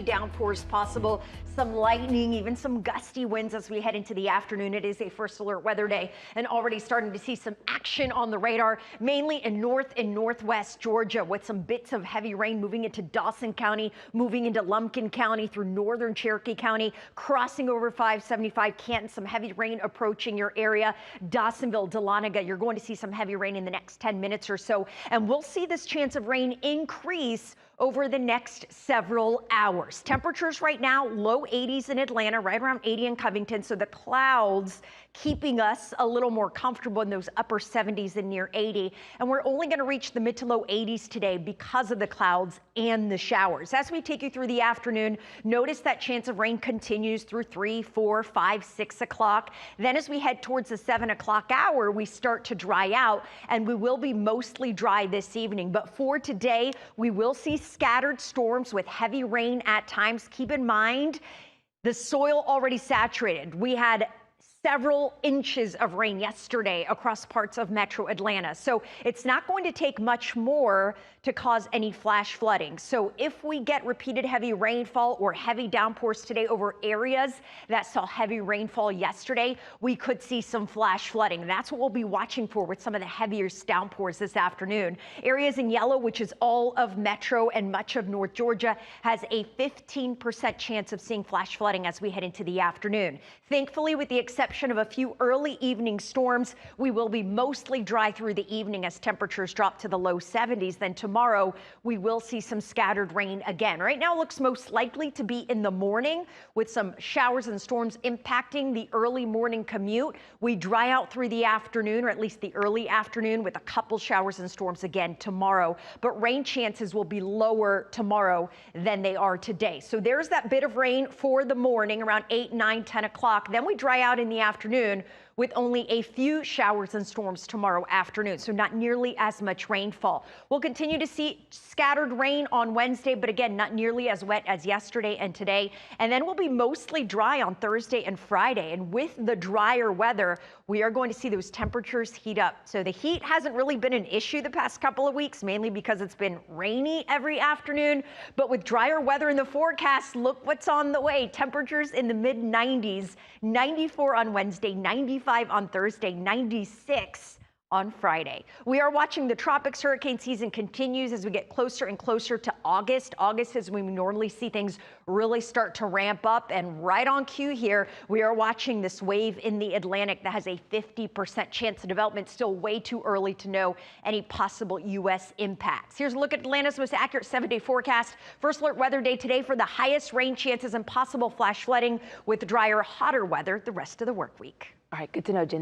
Downpours possible, some lightning, even some gusty winds as we head into the afternoon. It is a first alert weather day and already starting to see some action on the radar, mainly in north and northwest Georgia, with some bits of heavy rain moving into Dawson County, moving into Lumpkin County through northern Cherokee County, crossing over 575 Canton, some heavy rain approaching your area. Dawsonville, Dahlonega, you're going to see some heavy rain in the next 10 minutes or so, and we'll see this chance of rain increase over the next several hours. Temperatures right now, low 80s in Atlanta, right around 80 in Covington. So the clouds keeping us a little more comfortable in those upper 70s and near 80. And we're only going to reach the mid to low 80s today because of the clouds and the showers. As we take you through the afternoon, notice that chance of rain continues through 3, 4, 5, 6 o'clock. Then as we head towards the 7 o'clock hour, we start to dry out, and we will be mostly dry this evening. But for today, we will see scattered storms with heavy rain at times. Keep in mind, the soil already saturated. We had several inches of rain yesterday across parts of metro Atlanta. So it's not going to take much more to cause any flash flooding. So if we get repeated heavy rainfall or heavy downpours today over areas that saw heavy rainfall yesterday, we could see some flash flooding. That's what we'll be watching for with some of the heaviest downpours this afternoon. Areas in yellow, which is all of metro and much of North Georgia, has a 15% chance of seeing flash flooding as we head into the afternoon. Thankfully, with the exception of a few early evening storms, we will be mostly dry through the evening as temperatures drop to the low 70s. Then tomorrow, we will see some scattered rain again. Right now, it looks most likely to be in the morning with some showers and storms impacting the early morning commute. We dry out through the afternoon, or at least the early afternoon, with a couple showers and storms again tomorrow. But rain chances will be lower tomorrow than they are today. So there's that bit of rain for the morning around 8, 9, 10 o'clock. Then we dry out in the afternoon with only a few showers and storms tomorrow afternoon, so not nearly as much rainfall. We'll continue to see scattered rain on Wednesday, but again, not nearly as wet as yesterday and today. And then we'll be mostly dry on Thursday and Friday. And with the drier weather, we are going to see those temperatures heat up. So the heat hasn't really been an issue the past couple of weeks, mainly because it's been rainy every afternoon. But with drier weather in the forecast, look what's on the way. Temperatures in the mid 90s, 94 on Wednesday, 95 on Thursday, 96 on Friday. We are watching the tropics. Hurricane season continues as we get closer and closer to August. August is when we normally see things really start to ramp up. And right on cue here, we are watching this wave in the Atlantic that has a 50% chance of development. Still way too early to know any possible U.S. impacts. Here's a look at Atlanta's most accurate 7-day forecast. First alert weather day today for the highest rain chances and possible flash flooding, with drier, hotter weather the rest of the work week. All right, good to know, Jen.